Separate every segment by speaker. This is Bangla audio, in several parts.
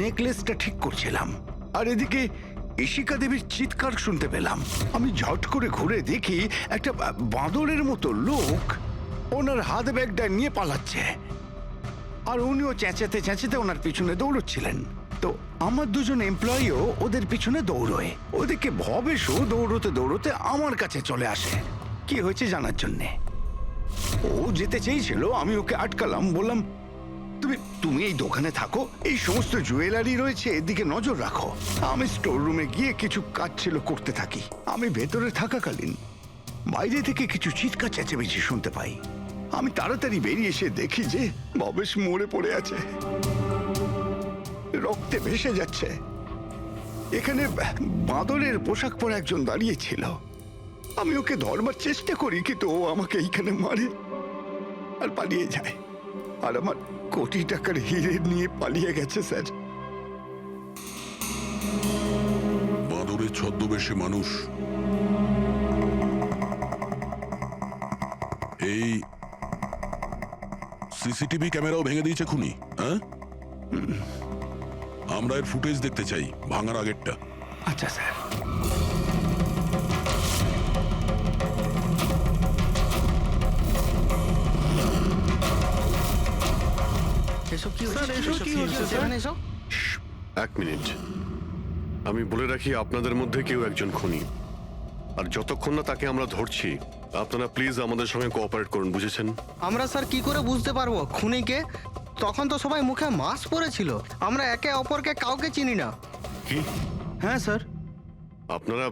Speaker 1: নেকলেসটা ঠিক করছিলাম, আর এদিকে ইশিকা দেবীর চিৎকার শুনতে পেলাম। আমি ঝট করে ঘুরে দেখি একটা বাঁদরের মতো লোক ওনার হাত ব্যাগটা নিয়ে পালাচ্ছে, আর উনিও চেঁচাতে চেঁচাতে ওনার পিছনে দৌড়চ্ছিলেন। তো আমার দুজন এমপ্লয়িও ওদের পিছনে দৌড়োয়। ওদিকে ভবেশও দৌড়তে দৌড়তে আমার কাছে চলে আসে কি হয়েছে জানার জন্যে। ও যেতে চেয়েছিল, আমি ওকে আটকালাম, বললাম তুমি এই দোকানে থাকো, এই সমস্ত জুয়েলারি রয়েছে, এদিকে নজর রাখো। আমি স্টোর রুমে গিয়ে কিছু কাজ ছিল করতে থাকি। আমি ভেতরে থাকাকালীন বাইরে থেকে কিছু চিৎকার চেঁচামেচি শুনতে পাই। আমি তাড়াতাড়ি বেরিয়ে এসে দেখি যে ভবেশ মরে পড়ে আছে, রক্তে ভেসে যাচ্ছে। এখানে বাঁদরের পোশাক পরে একজন দাঁড়িয়ে ছিল। আমি ওকে ধরবার চেষ্টা করি, কিন্তু ও আমাকে এইখানে মারে আর পালিয়ে যায়। আর আমার কোটি টাকার হিরে নিয়ে পালিয়ে গেছে স্যার।
Speaker 2: বাঁদরের ছদ্মবেশে মানুষ এই সিসিটিভি ক্যামেরাও ভেঙে দিয়েছে খুনি। হ্যাঁ, আমরা এর ফুটেজ দেখতে চাই, ভাঙার আগেরটা।
Speaker 1: আচ্ছা স্যার।
Speaker 3: এক মিনিট, আমি বলে রাখি আপনাদের মধ্যে কেউ একজন খুনি, আর যতক্ষণ না তাকে আমরা ধরছি আপনারা প্লিজ আমাদের সঙ্গে কোঅপারেট করুন, বুঝেছেন?
Speaker 4: আমরা স্যার কি করে বুঝতে পারবো খুনিকে? তখন তো সবাই মুখে মাস্ক পরেছিল, আমরা একে অপরকে কাউকে চিনি না।
Speaker 3: কি?
Speaker 4: হ্যাঁ স্যার।
Speaker 3: আপনারা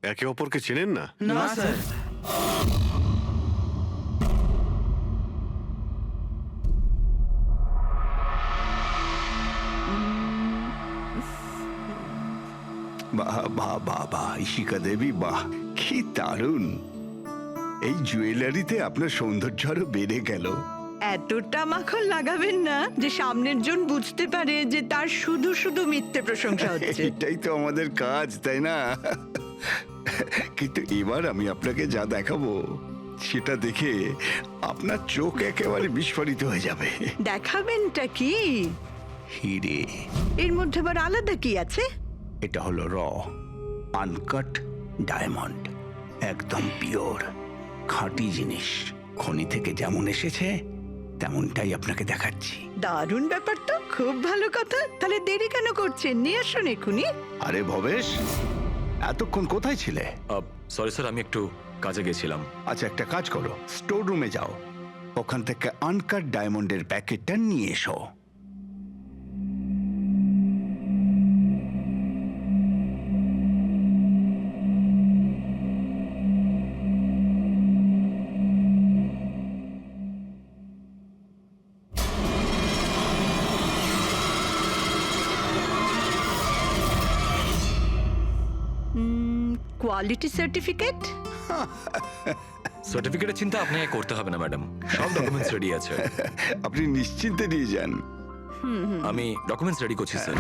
Speaker 3: একে অপরকে চেনেন না?
Speaker 4: না স্যার।
Speaker 1: বাহ বাহ বাহ বাহ, ইশিকা দেবী, বাহ, কি দারুণ! এই জুয়েলারিতে আপনার সৌন্দর্য আরো বেড়ে গেল।
Speaker 5: এতটা মাখন লাগাবেন না যে সামনের জন বুঝতে পারে যে তার শুধু শুধু মিথ্যে প্রশংসা হচ্ছে।
Speaker 1: এটাই তো আমাদের কাজ, তাই না? কিন্তু এবার আমি আপনাকে যা দেখাবো সেটা দেখে আপনার চোখ একেবারে বিস্ফোরিত হয়ে যাবে।
Speaker 5: দেখাবেনটা কি?
Speaker 1: হিরে।
Speaker 5: এর মধ্যে আবার আলাদা কি আছে?
Speaker 1: এটা হলো আনকাট ডায়মন্ড, একদম পিওর খাঁটি জিনিস। খনি থেকে যেমন এসেছে তেমনটাই আপনাকে দেখাচ্ছি।
Speaker 5: দারুণ ব্যাপার তো, খুব ভালো কথা। তাহলে দেরি কেন করছেন? নিয়ে আসুন এক্ষুনি।
Speaker 1: আরে ভবেশ, এতক্ষণ কোথায় ছিলে?
Speaker 6: সরি স্যার, আমি একটু কাজে গেছিলাম।
Speaker 1: আচ্ছা, একটা কাজ করো, স্টোর রুমে যাও, ওখান থেকে আনকাট ডায়মন্ডের প্যাকেটটা নিয়ে এসো।
Speaker 5: Quality certificate?
Speaker 6: সার্টিফিকেটের চিন্তা আপনাকে করতে হবে না ম্যাডাম, সব ডকুমেন্টস রেডি আছে।
Speaker 1: আপনি নিশ্চিন্তে নিয়ে যান।
Speaker 6: আমি ডকুমেন্টস রেডি করছি স্যার।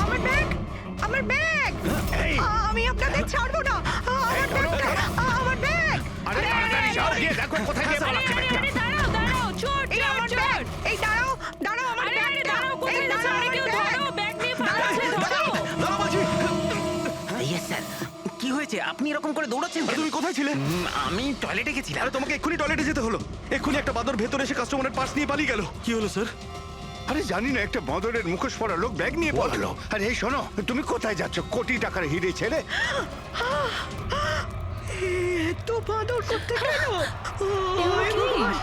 Speaker 5: আমার ব্যাগ, আমার ব্যাগ! আমি আপনাদের ছাড়বো না। আমার ব্যাগটা, আমার ব্যাগ!
Speaker 1: আরে তাড়াতাড়ি যাও, গিয়ে দেখো কোথায় গিয়ে পালাচ্ছে ব্যাগটা।
Speaker 5: দাঁড়াও, দাঁড়াও, চোর, এই আমার ব্যাগ! এই দাঁড়াও, দাঁড়াও, আমার ব্যাগটা! এই দাঁড়াও, আমার ব্যাগ!
Speaker 7: Yes sir. কি হয়েছে? আপনি এরকম করে দৌড়াচ্ছেন কেন?
Speaker 4: তুমি কোথায় ছিলে?
Speaker 7: আমি টয়লেটে গেছিলাম।
Speaker 4: আরে তোমাকে এক্ষুনি টয়লেটে যেতে হলো। এক্ষুনি একটা বাঁদর ভেতরে এসে কাস্টমারের পার্স নিয়ে পালিয়ে গেল। কি হলো স্যার?
Speaker 1: আরে জানি না, একটা বাঁদরের মুখোশ পরা লোক ব্যাগ নিয়ে পালালো। আরে এই শোনো, তুমি কোথায় যাচ্ছ কোটি টাকার হিরে ছেড়ে?
Speaker 5: এত বাঁদর করতে গেল? ভগবান!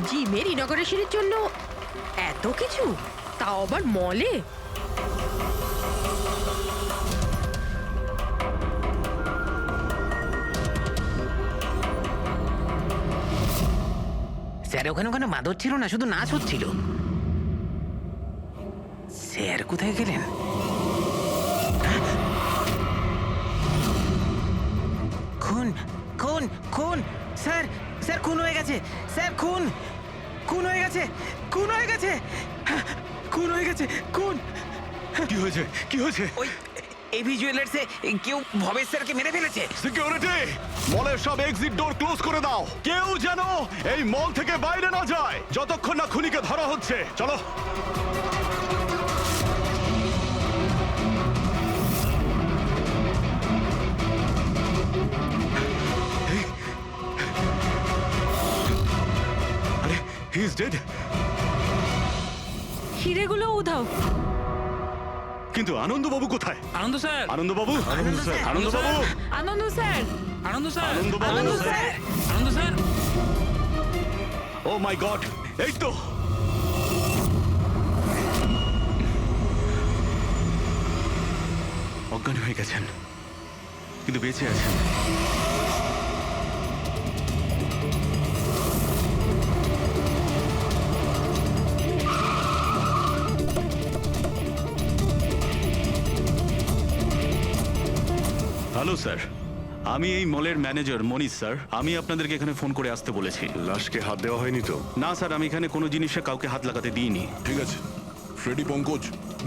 Speaker 8: জি মেরি নগরেশ্বরের জন্য এত কিছু?
Speaker 5: তাও আবার মলে।
Speaker 7: স্যার ওখানে ওখানে মাদর ছিল না, শুধু নাচ হচ্ছিল। স্যার কোথায় গেলেন? খুন খুন খুন স্যার, স্যার খুন হয়ে গেছে, স্যার খুন খুন হয়ে গেছে, খুন হয়ে গেছে, খুন হয়ে গেছে, খুন।
Speaker 1: কি হয়েছে কি হয়েছে?
Speaker 7: ওই এভি জুয়েলার্সে কেউ ভবেশ স্যারকে মেরে ফেলেছে।
Speaker 3: সিকিউরিটি, মলের সব এক্সিট ডোর ক্লোজ করে দাও। কেউ যেন এই মল থেকে বাইরে না যায় যতক্ষণ না খুনিকে ধরা হচ্ছে। চলো।
Speaker 1: আরে হি ইজ ডেড।
Speaker 5: হিরেগুলো উধাও।
Speaker 3: কিন্তু আনন্দবাবু কোথায়?
Speaker 8: আনন্দ স্যার,
Speaker 3: আনন্দবাবু,
Speaker 7: স্যার,
Speaker 3: আনন্দবাবু,
Speaker 5: আনন্দ স্যার,
Speaker 8: আনন্দ স্যার,
Speaker 3: আনন্দবাবু।
Speaker 7: আনন্দ স্যার,
Speaker 8: আনন্দ স্যার।
Speaker 3: ও মাই গড, এই তো।
Speaker 1: অজ্ঞান হয়ে গেছেন কিন্তু বেঁচে আছেন।
Speaker 9: হ্যালো স্যার, আমি এই মলের ম্যানেজার মনীষ স্যার। আমি আপনাদেরকে এখানে ফোন করে আসতে বলেছি।
Speaker 3: লাশকে হাত দেওয়া হয়নি তো?
Speaker 9: না স্যার, আমি এখানে কোনো জিনিসে কাউকে হাত লাগাতে দিইনি।
Speaker 2: ঠিক আছে, ফ্রেডি পঙ্কজ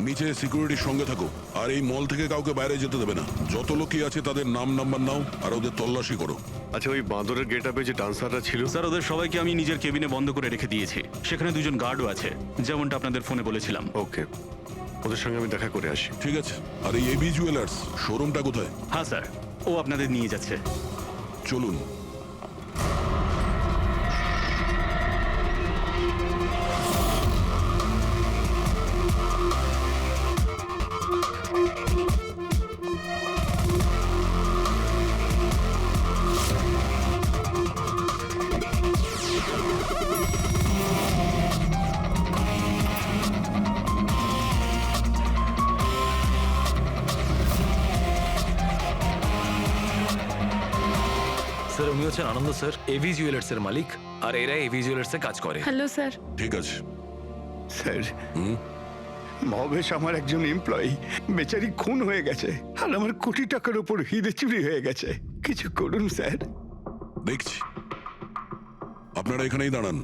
Speaker 2: নিচে সিকিউরিটির সঙ্গে থাকো, আর এই মল থেকে কাউকে বাইরে যেতে দেবে না। যত লোকই আছে তাদের নাম নাম্বার নাও আর ওদের তল্লাশি করো।
Speaker 3: আচ্ছা, ওই বাঁদরের গেট আপে যে ডান্সাররা ছিল?
Speaker 9: স্যার, ওদের সবাইকে আমি নিজের কেবিনে বন্ধ করে রেখে দিয়েছি। সেখানে দুজন গার্ডও আছে, যেমনটা আপনাদের ফোনে বলেছিলাম।
Speaker 3: ওকে, ওদের সঙ্গে আমি দেখা করে আসি।
Speaker 2: ঠিক আছে, আর এই এবি জুয়েলার্স শোরুমটা কোথায়?
Speaker 9: হ্যাঁ স্যার, ও আপনাদের নিয়ে যাচ্ছে।
Speaker 2: চলুন।
Speaker 6: স্যার উনি হচ্ছেন আনন্দ স্যার, এভি জুয়েলার্স এর মালিক, আর এরা এভি জুয়েলার্স এ কাজ করে।
Speaker 5: Hello sir.
Speaker 2: ঠিক আছে।
Speaker 1: স্যার, মহেশ আমার একজন এমপ্লয়ি, বেচারি খুন হয়ে গেছে আর আমার কোটি টাকার উপর হিরে চুরি হয়ে গেছে। কিছু করুন স্যার।
Speaker 2: দেখছি, আপনারা এখানেই দাঁড়ান।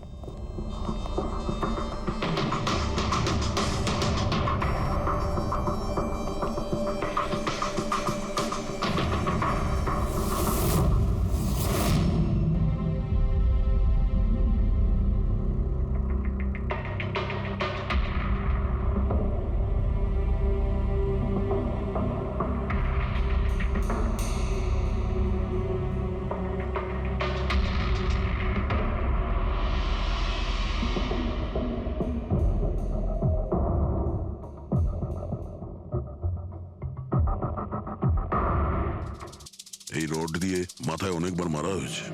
Speaker 2: এই রড দিয়ে মাথায় অনেকবার মারা হয়েছে।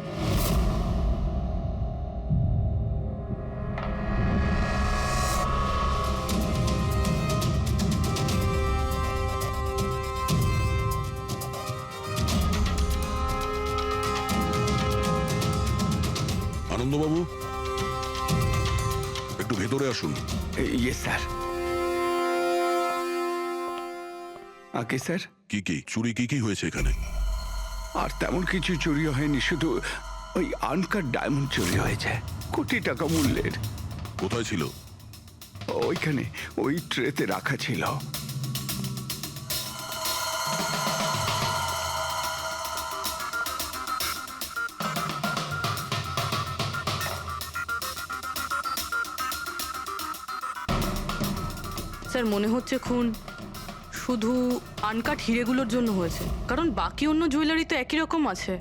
Speaker 2: আনন্দবাবু, একটু ভেতরে আসুন।
Speaker 1: ইয়ে স্যার। আগে স্যার,
Speaker 2: কি কি চুরি কি হয়েছে এখানে?
Speaker 1: আর তেমন কিছু চুরি হয়নি, শুধু ওই আনকাট ডায়মন্ড চুরি হয়েছে, কোটি টাকা মূল্যের।
Speaker 2: কোথায় ছিল?
Speaker 1: ওইখানে ওই ট্রেতে রাখা ছিল।
Speaker 10: স্যার মনে হচ্ছে খুন শুধু আনকাট হিরেগুলোর জন্য হয়েছে, কারণ বাকি অন্য জুয়েলারি তো একই রকম আছে।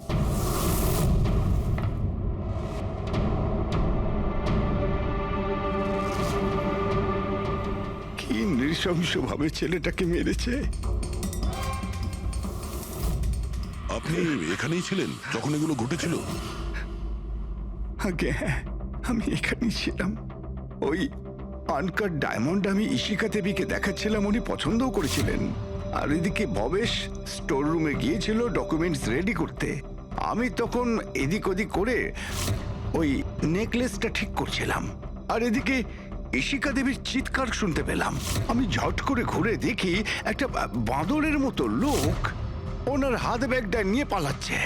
Speaker 1: কি নৃশংসভাবে ছেলেটাকে মেরেছে।
Speaker 2: আপনি এখানেই ছিলেন যখন এগুলো ঘটেছিল?
Speaker 1: আগে হ্যাঁ, আমি এখানেই ছিলাম। ওই আনকাট ডায়মন্ড আমি ইশিকা দেবীকে দেখাচ্ছিলাম, উনি পছন্দও করেছিলেন। আর এদিকে ভবেশ স্টোর রুমে গিয়েছিল ডকুমেন্টস রেডি করতে। আমি তখন এদিক ওদিক করে ওই নেকলেসটা ঠিক করছিলাম। আর এদিকে ইশিকা দেবীর চিৎকার শুনতে পেলাম। আমি ঝট করে ঘুরে দেখি একটা বাঁদরের মতো লোক ওনার হাত ব্যাগটা নিয়ে পালাচ্ছে।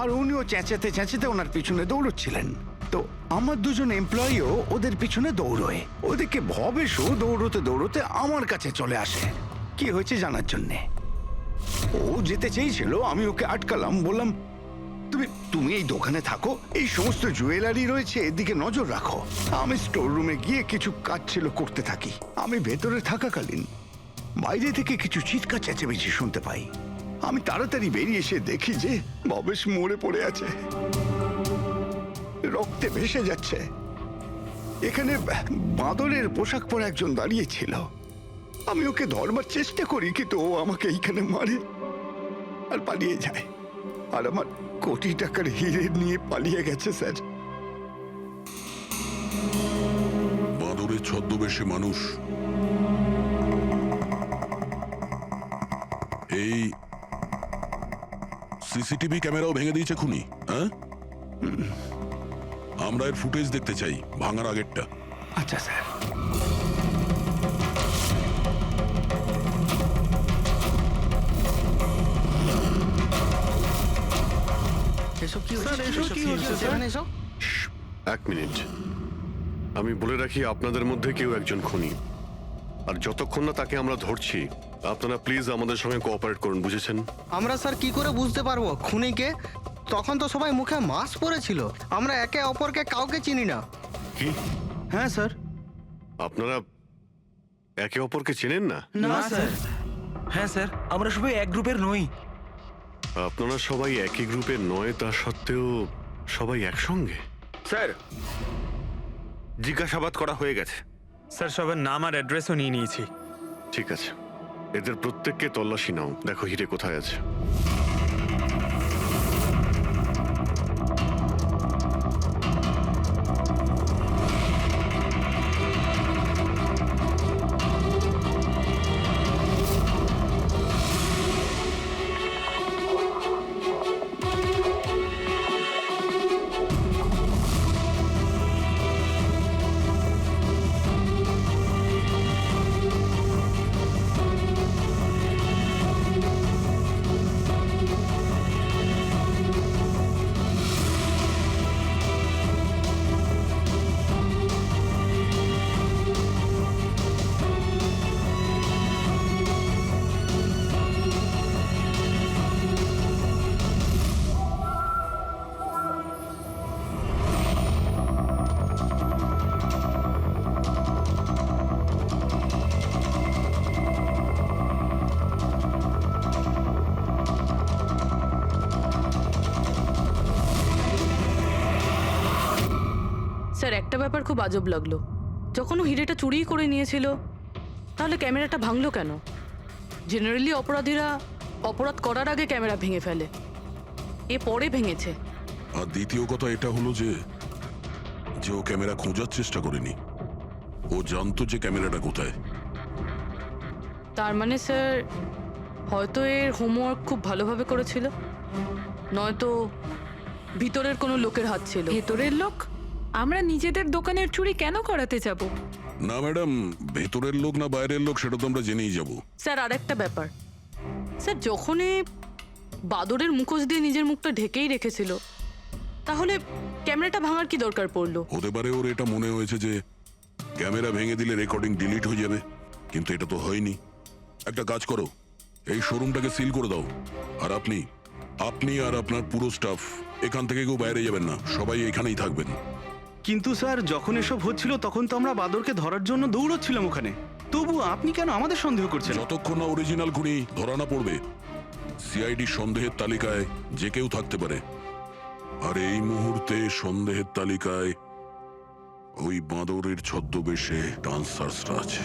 Speaker 1: আর উনিও চেঁচাতে চেঁচাতে ওনার পিছনে দৌড়চ্ছিলেন। তো আমার দুজন এমপ্লয়িও ওদের পিছনে দৌড়োয়। ওদিকে ভবেশও দৌড়তে দৌড়তে আমার কাছে চলে আসে কি হয়েছে জানার জন্যে। ও যেতে চেয়েছিল, আমি ওকে আটকালাম, বললাম তুমি এই দোকানে থাকো, এই সমস্ত জুয়েলারি রয়েছে, এদিকে নজর রাখো। আমি স্টোর রুমে গিয়ে কিছু কাজ ছিল করতে থাকি। আমি ভেতরে থাকাকালীন বাইরে থেকে কিছু চিৎকার চেঁচামেচি শুনতে পাই। আমি তাড়াতাড়ি বেরিয়ে এসে দেখি যে ভবেশ মরে পড়ে আছে, রক্তে ভেসে যাচ্ছে। এখানে বাঁদরের পোশাক পরা একজন দাঁড়িয়ে ছিল। আমি ওকে ধরবার চেষ্টা করি, কিন্তু ও আমাকে এইখানে মারে আর পালিয়ে যায়। আর আমার কোটি টাকার হিরে নিয়ে পালিয়ে গেছে স্যার।
Speaker 2: বাঁদরের ছদ্মবেশে মানুষ এই সিসিটিভি ক্যামেরাও ভেঙে দিয়েছে খুনি, হ্যাঁ? আমরা এর ফুটেজ দেখতে চাই, ভাঙার আগেরটা।
Speaker 1: আচ্ছা স্যার।
Speaker 4: এসব কি হচ্ছে? এখানে এসব
Speaker 3: এক মিনিট, আমি বলে রাখি আপনাদের মধ্যে কেউ একজন খুনি। আর যতক্ষণ না তাকে আমরা ধরছি, আপনারা প্লিজ আমাদের সঙ্গে কোঅপারেট করুন, বুঝেছেন?
Speaker 4: আমরা স্যার কি করে বুঝতে পারবো খুনিকে? তখন তো সবাই মুখে মাস্ক পরেছিল। আমরা একে অপরকে কাউকে চিনি না।
Speaker 3: কি?
Speaker 4: হ্যাঁ স্যার।
Speaker 3: আপনারা একে অপরকে চেনেন না?
Speaker 7: না স্যার। হ্যাঁ স্যার, আমরা সবাই এক গ্রুপের নই।
Speaker 3: আপনারা সবাই একই গ্রুপের নয়, তা সত্ত্বেও সবাই একসঙ্গে?
Speaker 8: স্যার, জিজ্ঞাসাবাদ করা হয়ে গেছে।
Speaker 7: স্যার, সবার নাম আর অ্যাড্রেসও নিয়ে নিয়েছি।
Speaker 3: ঠিক আছে, এদের প্রত্যেককে তল্লাশি নাও, দেখো হিরে কোথায় আছে।
Speaker 10: স্যার, একটা ব্যাপার খুব আজব লাগলো। যখন ও হিরেটা চুরি করে নিয়েছিল, তাহলে ক্যামেরাটা ভাঙলো কেন? জেনারেলি অপরাধীরা অপরাধ করার আগে ক্যামেরা ভেঙে ফেলে, এ পরে ভেঙেছে।
Speaker 2: আর দ্বিতীয় কথা এটা হলো যে ও ক্যামেরা খোঁজার চেষ্টা করেনি, ও জানতো যে ক্যামেরাটা কোথায়।
Speaker 10: তার মানে স্যার, হয়তো এর হোমওয়ার্ক খুব ভালোভাবে করেছিল, নয়তো ভিতরের কোনো লোকের হাত ছিল।
Speaker 5: ভেতরের লোক? আমরা নিজেদের দোকানের চুরি কেন করাতে যাব?
Speaker 2: না ম্যাডাম, ভেতরের লোক না বাইরের লোক সেটা তো আমরা জেনেই যাব।
Speaker 10: স্যার, আরেকটা ব্যাপার, স্যার যখনই বাদরের মুখোশ দিয়ে নিজের মুখটা ঢেকেই রেখেছিল, তাহলে ক্যামেরাটা ভাঙার কি দরকার পড়লো?
Speaker 2: হতে পারে ওর এটা মনে হয়েছে যে ক্যামেরা ভেঙে দিলে রেকর্ডিং ডিলিট হয়ে যাবে, কিন্তু এটা তো হয়নি। একটা কাজ করো, এই শোরুমটাকে সিল করে দাও। আর আপনি আর আপনার পুরো স্টাফ এখান থেকে কেউ বাইরে যাবেন না, সবাই এখানেই থাকবেন।
Speaker 9: কিন্তু স্যার, যখন এসব হচ্ছিল তখন তো আমরা বাদরকে ধরার জন্য দৌড়চ্ছিলাম ওখানে। তবু আপনি কেন আমাদের সন্দেহ করছেন?
Speaker 2: যতক্ষণ না অরিজিনাল খুনি ধরা না পড়বে, সিআইডি সন্দেহের তালিকায় যে কেউ থাকতে পারে। আর এই মুহূর্তে সন্দেহের তালিকায় ওই বাঁদরের ছদ্মবেশে ডান্সার্সরা আছে।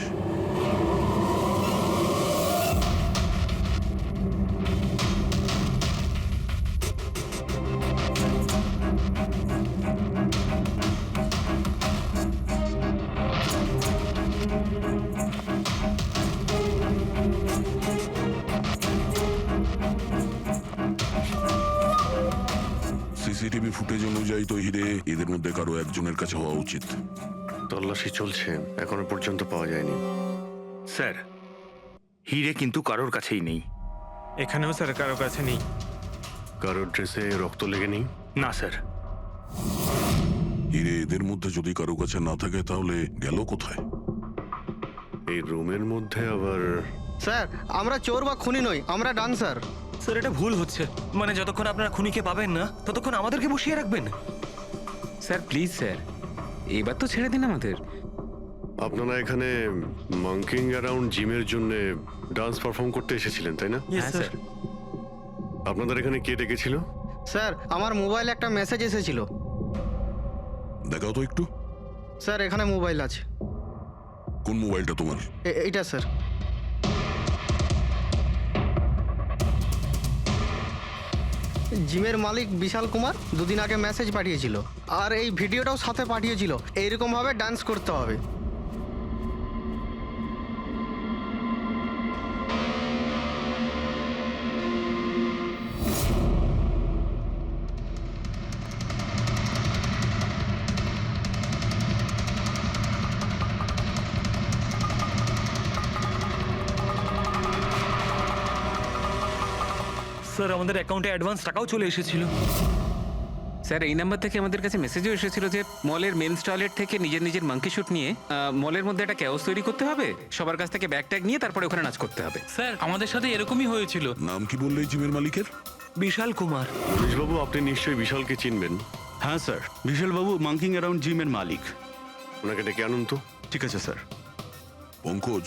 Speaker 2: সিসিটিভি ফুটেজ অনুযায়ী তো হিরে এদের মধ্যে কারো একজনের কাছে হওয়া উচিত।
Speaker 3: তল্লাশি চলছে, এখনো পর্যন্ত পাওয়া যায়নি।
Speaker 8: স্যার হিরে কিন্তু কারোর কাছেই নেই।
Speaker 7: এখানেও স্যার কারো কাছে নেই।
Speaker 3: কারোর ড্রেসে রক্ত লেগে নেই?
Speaker 8: না স্যার।
Speaker 2: হিরে এদের মধ্যে যদি কারো কাছে না থাকে তাহলে গেল কোথায়?
Speaker 3: এই রুমের মধ্যে আবার
Speaker 4: স্যার আমরা চোর বা খুনি নই, আমরা ডান্সার।
Speaker 6: স্যার এটা ভুল হচ্ছে। মানে যতক্ষণ আপনারা খুনিকে পাবেন না ততক্ষণ আমাদেরকে বসিয়ে রাখবেন।
Speaker 7: স্যার প্লিজ স্যার, এবার তো ছেড়ে দিন আমাদের।
Speaker 3: আপনারা এখানে মাঙ্কিং অ্যারাউন্ড জিমের জন্য ডান্স পারফর্ম করতে এসেছিলেন, তাই না?
Speaker 7: হ্যাঁ স্যার।
Speaker 3: আপনাদের এখানে কে ডেকেছিল?
Speaker 4: স্যার আমার মোবাইলে একটা মেসেজ এসেছিল।
Speaker 2: দেখাও তো একটু।
Speaker 4: স্যার এখানে মোবাইল আছে।
Speaker 2: কোন মোবাইলটা তোমার?
Speaker 4: এইটা স্যার। জিমের মালিক বিশাল কুমার দুদিন আগে মেসেজ পাঠিয়েছিল, আর এই ভিডিওটাও সাথে পাঠিয়েছিল। এইরকম ভাবে ডান্স করতে হবে।
Speaker 6: স্যার আমাদের অ্যাকাউন্টে অ্যাডভান্স টাকাও চলে এসেছিল।
Speaker 7: স্যার এই নাম্বার থেকে আমাদের কাছে মেসেজও এসেছিল যে মলের মেন্স টয়লেট থেকে নিজের নিজের মাঙ্কি শুট নিয়ে মলের মধ্যে একটা ক্যাওস তৈরি করতে হবে, সবার কাছ থেকে ব্যাগ ট্যাগ নিয়ে তারপরে ওখানে নাচ করতে হবে।
Speaker 11: স্যার আমাদের সাথে এরকমই হয়েছিল।
Speaker 2: নাম কি বললে এই জিমের মালিকের?
Speaker 6: বিশাল কুমার।
Speaker 3: মনীশবাবু আপনি নিশ্চয়ই বিশালকে চিনবেন।
Speaker 9: হ্যাঁ স্যার, বিশালবাবু মাঙ্কিং অ্যারাউন্ড জিমের মালিক।
Speaker 3: ওনাকে ডেকে আনুন তো।
Speaker 9: ঠিক আছে স্যার।
Speaker 2: পঙ্কজ,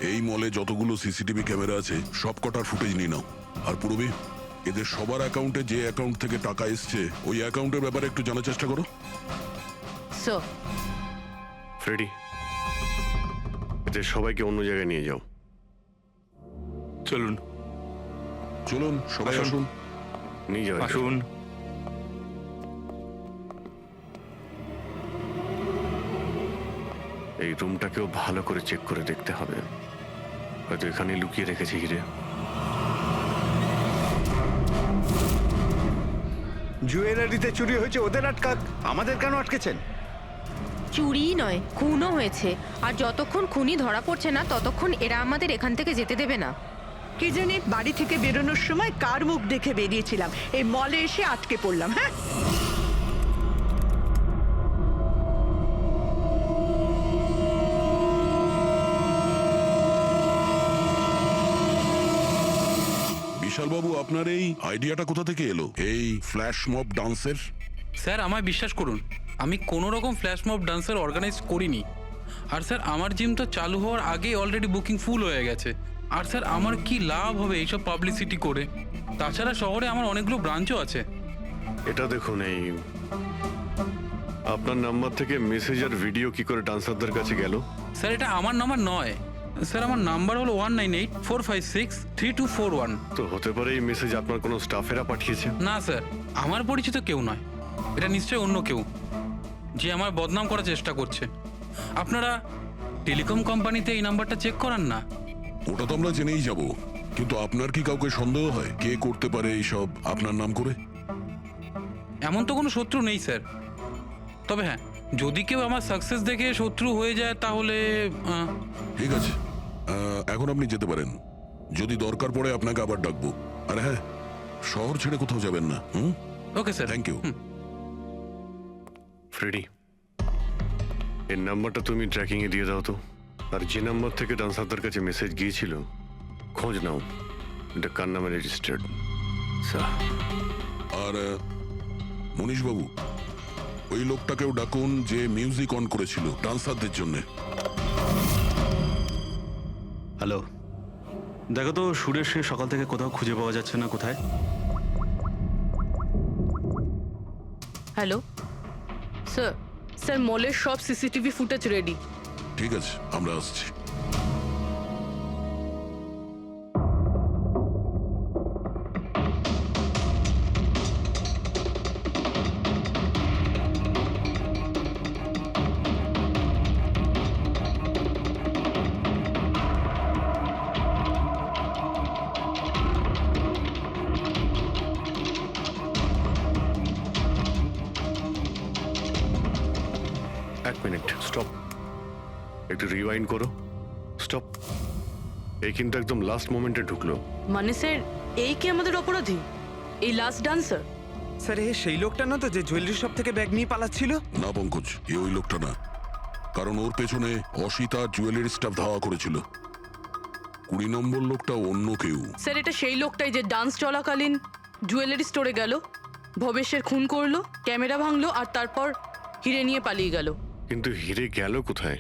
Speaker 2: এই মলে যতগুলো সিসিটিভি ক্যামেরা আছে সব কটার ফুটেজ নিয়ে নাও। আর পূর্বে এদের সবার অ্যাকাউন্টে যে অ্যাকাউন্ট থেকে টাকা এসছে ওই অ্যাকাউন্টের ব্যাপারে একটু জানার চেষ্টা করো।
Speaker 10: স্যার
Speaker 3: ফ্রেডি, এদের সবাইকে অন্য জায়গায় নিয়ে যাও।
Speaker 8: চলুন
Speaker 2: চলুন সবাই আসুন।
Speaker 3: নিয়ে যাও।
Speaker 8: আসুন।
Speaker 3: এই রুমটাকেও ভালো করে চেক করে দেখতে হবে, হয়তো এখানে লুকিয়ে রেখেছে হিরে।
Speaker 1: জুয়েলারিতে চুরি হয়েছে, ওদের আটকাক, আমাদের কেন আটকেছেন?
Speaker 5: চুরি নয়, খুনও হয়েছে। আর যতক্ষণ খুনি ধরা পড়ছে না ততক্ষণ এরা আমাদের এখান থেকে যেতে দেবে না।
Speaker 12: কে জানে বাড়ি থেকে বেরোনোর সময় কার মুখ দেখে বেরিয়েছিলাম, এই মলে এসে আটকে পড়লাম। হ্যাঁ
Speaker 2: বিশালবাবু, আপনার এই আইডিয়াটা কোথা থেকে এলো, এই ফ্ল্যাশ মব ডান্সের?
Speaker 11: স্যার আমায় বিশ্বাস করুন, আমি কোনো রকম ফ্ল্যাশ মব ডান্সার অর্গানাইজ করিনি। আর স্যার আমার জিম তো চালু হওয়ার আগেই অলরেডি বুকিং ফুল হয়ে গেছে। আর স্যার আমার কি লাভ হবে এইসব পাবলিসিটি করে? তাছাড়া শহরে আমার অনেকগুলো ব্রাঞ্চও আছে।
Speaker 3: এটা দেখুন, এই আপনার নাম্বার থেকে মেসেজ আর ভিডিও কি করে ডান্সারদের কাছে গেল?
Speaker 11: স্যার এটা আমার নাম্বার নয়, স্যার আমার নাম্বার হলো 1984563241।
Speaker 3: তো হতে পারে এই মেসেজ আপনার কোনো স্টাফেরা পাঠিয়েছে।
Speaker 11: না স্যার, আমার পরিচিত কেউ নয়, এটা নিশ্চয়ই অন্য কেউ যে আমার বদনাম করার চেষ্টা করছে। আপনারা টেলিকম কোম্পানিতে এই নাম্বারটা চেক করান না?
Speaker 2: ওটা তো আমরা জেনেই যাব, কিন্তু আপনার কি কাউকে সন্দেহ হয় কে করতে পারে এইসব আপনার নাম করে?
Speaker 11: এমন তো কোনো শত্রু নেই স্যার, তবে হ্যাঁ যদি কেউ আমার সাকসেস দেখে শত্রু হয়ে যায় তাহলে
Speaker 2: ঠিক আছে, এখন আপনি যেতে পারেন। যদি দরকার পড়ে আপনাকে আবার ডাকবো। আর হ্যাঁ, শহর ছেড়ে কোথাও যাবেন না।
Speaker 11: Okay sir.
Speaker 2: Thank you.
Speaker 3: Freddy, এর নাম্বারটা তুমি ট্র্যাকিং এ দিয়ে দাও তো। আর যে নাম্বার থেকে ডান্সারদের কাছে মেসেজ গিয়েছিল খোঁজ নাও, এটা কার নামে রেজিস্টার্ড।
Speaker 2: আর মনীশবাবু, ওই লোকটাকেও ডাকুন যে মিউজিক অন করেছিল ডান্সারদের জন্য।
Speaker 9: হ্যালো, দেখো তো সুরেশকে সকাল থেকে কোথাও খুঁজে পাওয়া যাচ্ছে না। কোথায়?
Speaker 10: হ্যালো স্যার, স্যার মলের সব সিসিটিভি ফুটেজ রেডি।
Speaker 2: ঠিক আছে, আমরা আসছি।
Speaker 3: একটু রিওয়াইন্ড করো। স্টপ। এই কিন্তু একদম লাস্ট মোমেন্টে ঢুকলো।
Speaker 10: মানে স্যার এই কি আমাদের অপরাধী, এই লাস্ট ডান্সার?
Speaker 7: স্যার এ সেই লোকটা না তো যে জুয়েলারি শপ থেকে ব্যাগ নিয়ে পালাচ্ছিল?
Speaker 2: না পঙ্কজ, এ ওই লোকটা না, কারণ ওর পেছনে অসিতা জুয়েলারি স্টাফ ধাওয়া করেছিল। 20 নম্বর লোকটা অন্য কেউ।
Speaker 10: স্যার এটা সেই লোকটাই যে ডান্স চলাকালীন জুয়েলারি স্টোরে গেল, ভবেশের খুন করলো, ক্যামেরা ভাঙলো আর তারপর হিরে নিয়ে পালিয়ে গেল।
Speaker 3: কিন্তু হিরে গেল কোথায়?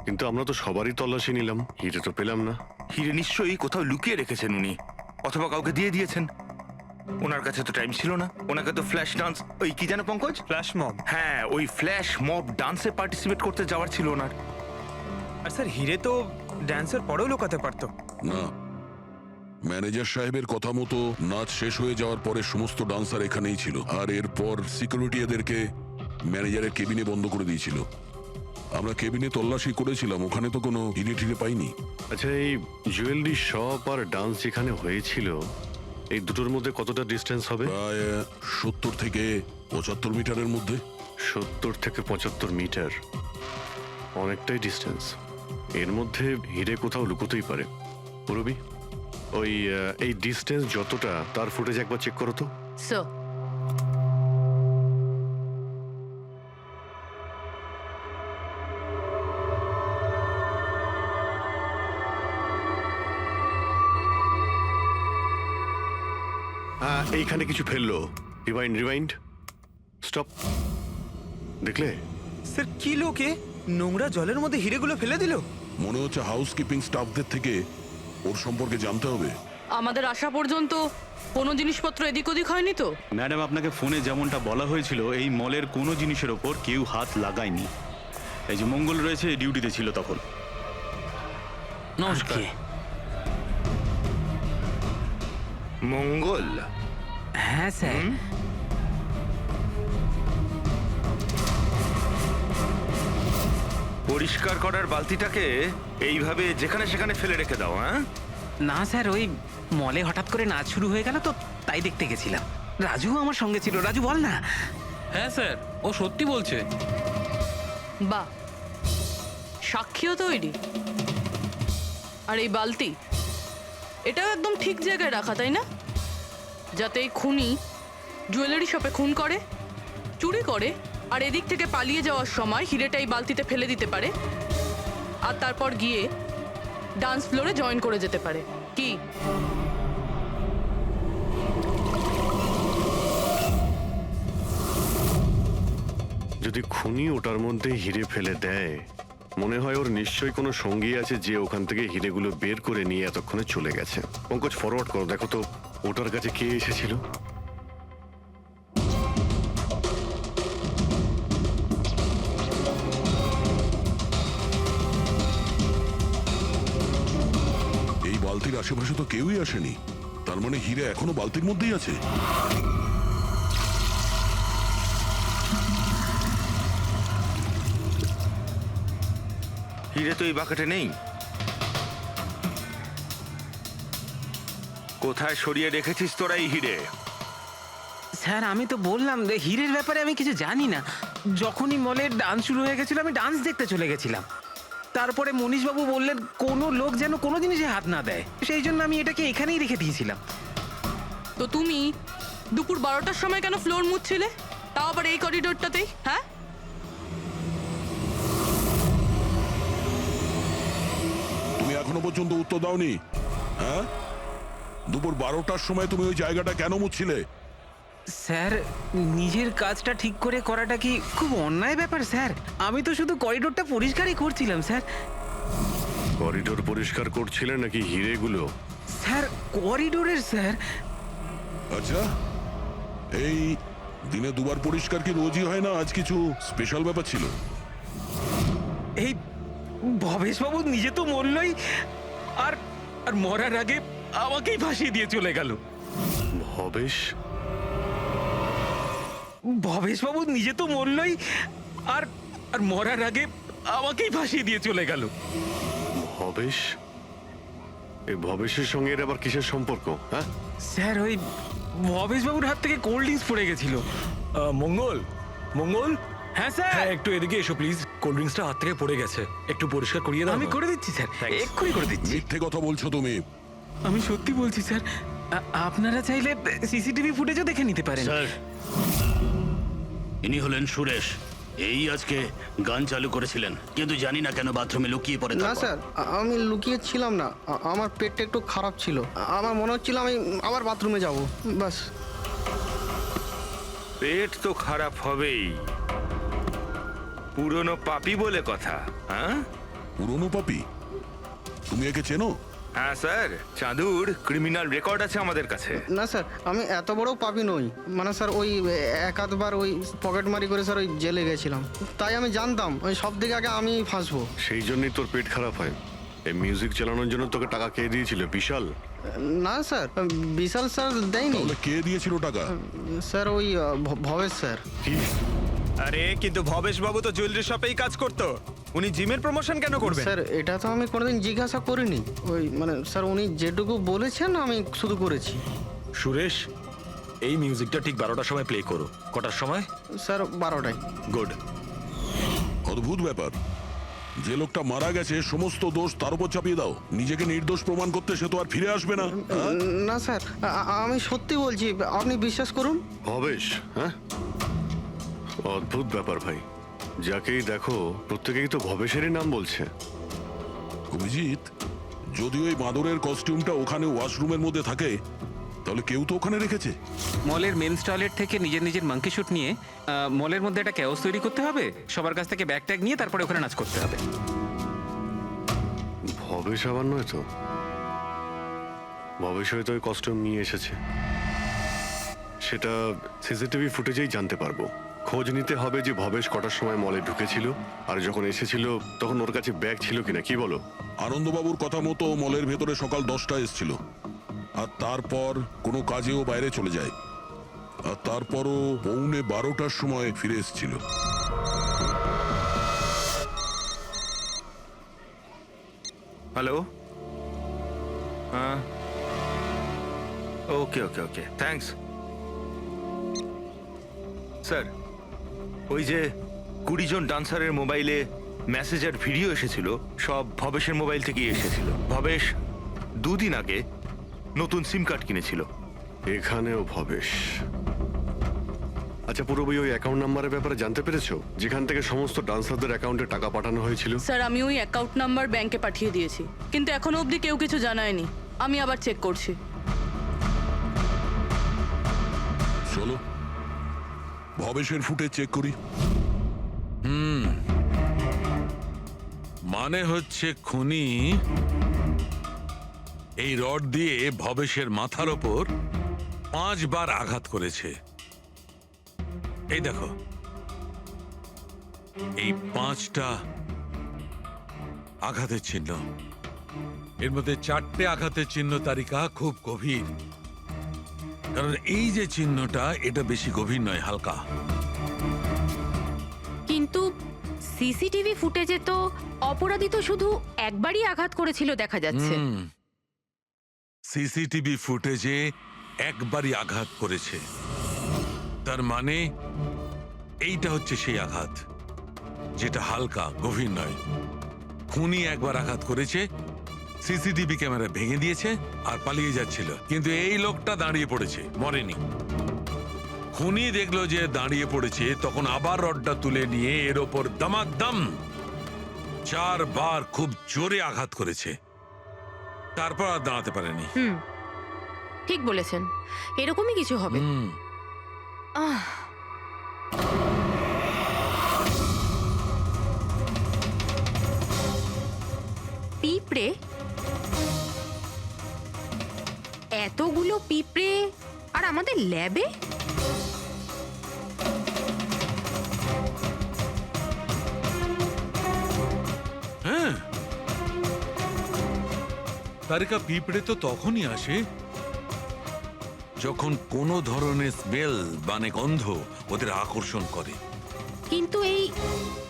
Speaker 3: কিন্তু আমরা তো সবারই তল্লাশি নিলাম, হিরে তো পেলাম না।
Speaker 8: হিরে নিশ্চয়ই কোথাও লুকিয়ে রেখেছেন উনি, অথবা কাউকে দিয়ে দিয়েছেন। ওনার কাছে তো টাইম ছিল না, ওনাকে তো ফ্ল্যাশ ডান্স, ওই কি জানো পঙ্কজ,
Speaker 7: ফ্ল্যাশ মব।
Speaker 8: হ্যাঁ ওই ফ্ল্যাশ মব ডান্সে পার্টিসিপেট করতে যাওয়ার ছিল ওনার।
Speaker 7: আর স্যার হিরে তো ড্যান্সের পরেও লুকাতে পারতো।
Speaker 2: না, ম্যানেজার সাহেবের কথা মতো নাচ শেষ হয়ে যাওয়ার পরে সমস্ত ডান্সার এখানেই ছিল, আর এরপর সিকিউরিটি এদেরকে ম্যানেজারের কেবিনে বন্ধ করে দিয়েছিল। আমরা কেবিনে তল্লাশি করেছিলাম, ওখানে তো কোনো হিরে টিরে পাইনি।
Speaker 3: আচ্ছা, এই জুয়েলারি শপ আর ডান্স যেখানে হয়েছিল, এই দুটোর মধ্যে কতটা ডিস্টেন্স হবে?
Speaker 2: প্রায় 70 থেকে 75 মিটারের মধ্যে।
Speaker 3: 70 থেকে 75 মিটার, অনেকটাই ডিস্টেন্স। এর মধ্যে হিরে কোথাও লুকোতেই পারে। পুরবি, ওই এই ডিস্টেন্স যতটা, তার ফুটেজ একবার চেক করো তো।
Speaker 10: স্যার
Speaker 3: এইখানে কিছু ফেললো। Rewind, rewind, stop. দেখলে?
Speaker 7: স্যার কি লোকে নোংরা জলের মধ্যে হিরেগুলো ফেলে দিল?
Speaker 2: মনে হচ্ছে হাউসকিপিং স্টাফদের থেকে ওর সম্পর্কে জানতে হবে।
Speaker 10: আমাদের আসা পর্যন্ত কোনো জিনিসপত্র এদিক ওদিক হয়নি তো?
Speaker 9: ম্যাডাম, আপনাকে ফোনে যেমনটা বলা হয়েছিল, এই মলের কোনো জিনিসের ওপর কেউ হাত লাগায়নি। এই যে মঙ্গল রয়েছে, ডিউটিতে ছিল তখন।
Speaker 11: নমস্কার।
Speaker 8: মঙ্গল?
Speaker 7: হ্যাঁ স্যার।
Speaker 8: পরিষ্কার করার বালতিটাকে এইভাবে যেখানে সেখানে ফেলে রেখে দাও, হ্যাঁ?
Speaker 7: না স্যার, ওই মলে হঠাৎ করে নাচ শুরু হয়ে গেল তো, তাই দেখতে গেছিলাম। রাজু আমার সঙ্গে ছিল। রাজু বল না।
Speaker 11: হ্যাঁ স্যার, ও সত্যি বলছে।
Speaker 10: বাহ, সাক্ষীও তৈরি। আর এই বালতি, এটাও একদম ঠিক জায়গায় রাখা, তাই না? যাতে এই খুনি জুয়েলারি শপে খুন করে, চুরি করে, আর এদিক থেকে পালিয়ে যাওয়ার সময় হিরেটা এই বালতিতে ফেলে দিতে পারে, আর তারপর গিয়ে ডান্স ফ্লোরে জয়েন করে যেতে পারে। কি?
Speaker 3: যদি খুনি ওটার মধ্যে হিরে ফেলে দেয়, মনে হয় ওর নিশ্চয়ই কোনো সঙ্গী আছে যে ওখান থেকে হিরেগুলো বের করে নিয়ে এতক্ষণে চলে গেছে। পঙ্কজ, ফরওয়ার্ড করো, দেখো তো ওটার কাছে কে এসেছিল।
Speaker 2: এই বালতির আশেপাশে তো কেউই আসেনি, তার মানে হিরে এখনো বালতির মধ্যেই আছে।
Speaker 8: হিরে তো এই বাকেটে নেই। কোথায় সরিয়ে রেখেছিস তোরা এই হিরে?
Speaker 7: স্যার আমি তো বললাম যে হিরের ব্যাপারে আমি কিছু জানি না। যখনই মলের ডান্স শুরু হয়ে গেছিল, আমি ডান্স দেখতে চলে গেছিলাম। তারপরে মনীশবাবু বললেন কোনো লোক যেন কোনো জিনিসে হাত না দেয়, সেই জন্য আমি এটাকে এখানেই রেখে দিয়েছিলাম।
Speaker 10: তো তুমি দুপুর 12টার সময় কেন ফ্লোর মুছছিলে, তাও আবার এই করিডোরটাতেই? হ্যাঁ,
Speaker 2: তুমি এখনো পর্যন্ত উত্তর দাওনি। হ্যাঁ, দুপুর 12টার সময় তুমি ওই জায়গাটা কেন মুছছিলে?
Speaker 7: স্যার নিজের কাজটা ঠিক করে করাটা কি খুব অন্যায় ব্যাপার স্যার? আমি তো শুধু করিডোরটা পরিষ্কারই করছিলাম স্যার।
Speaker 3: করিডোর পরিষ্কার করছিলেন নাকি হিরেগুলো?
Speaker 7: স্যার করিডোরের স্যার।
Speaker 2: আচ্ছা, এই দিনে দুবার পরিষ্কার কি রোজই হয় না? আজ কিছু স্পেশাল ব্যাপার ছিল?
Speaker 7: এই ভবেশবাবু নিজে তো মরলই, আর আর মরার আগে আমাকেই ফাঁসিয়ে দিয়ে চলে গেল।
Speaker 3: ভবেশ?
Speaker 7: ভবেশবাবু নিজে তো মরলই, আর আর মরার আগে আমাকেই ফাঁসিয়ে দিয়ে চলে গেল।
Speaker 3: ভবেশ? এই ভবেশের সঙ্গে এর আবার কিসের সম্পর্ক? হ্যাঁ
Speaker 7: স্যার, ওই ভবেশবাবুর হাত থেকে কোল্ড ড্রিঙ্কস পড়ে গেছিল।
Speaker 6: মঙ্গল, মঙ্গল,
Speaker 7: হ্যাঁ স্যার।
Speaker 6: হ্যাঁ একটু এদিকে এসো প্লিজ, কোল্ড ড্রিঙ্কসটা হাত থেকে পড়ে গেছে, একটু পরিষ্কার করিয়ে দাও
Speaker 7: আমি
Speaker 6: না?
Speaker 7: করে দিচ্ছি স্যার,
Speaker 6: Thanks.
Speaker 7: এক্ষুনি করে দিচ্ছি।
Speaker 2: মিথ্যে কথা বলছো তুমি।
Speaker 7: আমি সত্যি বলছি স্যার। আপনারা চাইলে সিসিটিভি ফুটেজও দেখে নিতে পারেন।
Speaker 9: স্যার, ইনি হলেন সুরেশ। এই আজকে গান চালু করেছিলেন, কিন্তু জানি না কেন বাথরুমে লুকিয়ে পড়ে
Speaker 4: না
Speaker 9: তারপর।
Speaker 4: স্যার, আমি লুকিয়ে ছিলাম না। আমার পেটটা একটু খারাপ ছিল। আমার মনে হচ্ছিল আমি আবার বাথরুমে যাব, বাস।
Speaker 8: পেট তো খারাপ হবেই, পুরনো পাপি বলে কথা। হ্যাঁ
Speaker 2: পুরনো পাপি? তুমি একে চেনো?
Speaker 8: হ্যাঁ স্যার, চাঁদুর ক্রিমিনাল রেকর্ড আছে আমাদের কাছে।
Speaker 4: না স্যার, আমি এত বড় পাপি নই। মানে স্যার ওই এক আধবার ওই পকেটমারি করে স্যার ওই জেলে গেছিলাম, তাই আমি জানতাম ওই সব থেকে আগে আমি ফাঁসবো।
Speaker 3: সেই জন্যই তোর পেট খারাপ হয়। এই মিউজিক চালানোর জন্য তোকে টাকা কে দিয়েছিল? বিশাল?
Speaker 4: না স্যার, বিশাল স্যার দেয়নি
Speaker 2: তাহলে কে দিয়েছিল টাকা?
Speaker 4: স্যার, ওই ভবেশ স্যার।
Speaker 3: কি?
Speaker 6: আরে কিন্তু ভবেশ বাবু তো জুয়েলারি শপেই কাজ করতো, উনি জিমের প্রমোশন কেন করবেন?
Speaker 4: স্যার এটা তো আমি কোনোদিন জিজ্ঞাসা করিনি। ওই মানে স্যার উনি যেটুকু বলেছেন আমি শুধু করেছি।
Speaker 6: সুরেশ, এই মিউজিকটা ঠিক 12টার সময় প্লে করো। কটার সময়?
Speaker 4: স্যার 12টায়।
Speaker 6: গুড।
Speaker 2: অদ্ভুত ব্যাপার, যে লোকটা মারা গেছে সমস্ত দোষ তার উপর চাপিয়ে দাও। নিজেকে নির্দোষ প্রমাণ করতে সে তো আর ফিরে আসবে না। হ্যাঁ?
Speaker 4: না স্যার, আমি সত্যি বলছি, আপনি বিশ্বাস করুন।
Speaker 3: ভবেশ? হ্যাঁ, অদ্ভুত ব্যাপার ভাই। যাকেই দেখো প্রত্যেকেই তো ভবেশেরই নাম বলছে।
Speaker 2: অভিজিৎ, যদি ওই বাঁদরের কস্টিউমটা ওখানে ওয়াশরুমের মধ্যে থাকে, তাহলে কেউ তো ওখানে রেখেছে।
Speaker 7: মলের মেন্স টয়লেট থেকে নিজের নিজের মাঙ্কি শুট নিয়ে মলের মধ্যে একটা ক্যাওস তৈরি করতে হবে, সবার কাছ থেকে ব্যাগ ট্যাগ নিয়ে তারপরে ওখানে নাচ করতে হবে।
Speaker 3: ভবেশ আবার নয় তো? ভবেশ হয়তো ওই কস্টিউম নিয়ে এসেছে, সেটা সিসিটিভি ফুটেজেই জানতে পারবো। খোঁজ নিতে হবে যে ভবেশ কটার সময় মলে ঢুকেছিল, আর যখন এসেছিল তখন ওর কাছে ব্যাগ ছিল কিনা। কি বলো?
Speaker 2: আনন্দবাবুর কথা মতো মলের ভেতরে সকাল 10টায় এসেছিল, আর তারপর কোনো কাজেও বাইরে চলে যায়, আর তারপরও 11:45টার সময় ফিরে এসেছিল।
Speaker 8: হ্যালো, হ্যাঁ, ওকে ওকে ওকে, থ্যাঙ্কস স্যার। ওই যে 20 জন ডান্সারের মোবাইলে মেসেজ আর ভিডিও এসেছিল, সব ভবেশের মোবাইল থেকেই এসেছিল। ভবেশ 2 দিন আগে নতুন সিম কার্ড কিনেছিল।
Speaker 3: এখানেও ভবেশ? আচ্ছা, পুরো ওই অ্যাকাউন্ট নাম্বারের ব্যাপারে জানতে পেরেছো, যেখান থেকে সমস্ত ডান্সারদের অ্যাকাউন্টে টাকা পাঠানো হয়েছিল?
Speaker 10: স্যার আমি ওই অ্যাকাউন্ট নাম্বার ব্যাংকে পাঠিয়ে দিয়েছি, কিন্তু এখনো অবধি কেউ কিছু জানায়নি। আমি আবার চেক করছি।
Speaker 2: চলো ভবেশের ফুটে চেক করি।
Speaker 13: মানে হচ্ছে খুনি এই রড দিয়ে ভবেশের মাথার ওপর 5 বার আঘাত করেছে। এই দেখো, এই 5টা আঘাতের চিহ্ন। এর মধ্যে 4টে আঘাতের চিহ্ন তারিকা খুব গভীর, কারণ এই যে চিহ্নটা এটা বেশি গভীর নয়, হালকা।
Speaker 5: কিন্তু সিসিটিভি ফুটেজে তো অপরাধী তো শুধু একবারই আঘাত করেছিল দেখা যাচ্ছে।
Speaker 13: সিসিটিভি ফুটেজে একবারই আঘাত করেছে, তার মানে এইটা হচ্ছে সেই আঘাত যেটা হালকা, গভীর নয়। খুনি একবার আঘাত করেছে, সিসিটিভি ক্যামেরা ভেঙে দিয়েছে আর পালিয়ে যাচ্ছিল, কিন্তু এই লোকটা দাঁড়িয়ে পড়েছে, মরেনি। খুনি দেখলো যে দাঁড়িয়ে পড়েছে, তখন আবার রডটা তুলে নিয়ে এর ওপর দামাদাম 4 বার খুব জোরে আঘাত করেছে, তারপর আর দাঁড়াতে পারেনি।
Speaker 5: ঠিক বলেছেন, এরকমই কিছু হবে। পিঁপড়ে, এতগুলো পিঁপড়ে আর আমাদের ল্যাবে?
Speaker 13: হ্যাঁ, তারিকা, পিঁপড়ে তো তখনই আসে যখন কোনো ধরনের স্মেল মানে গন্ধ ওদের আকর্ষণ করে।
Speaker 5: কিন্তু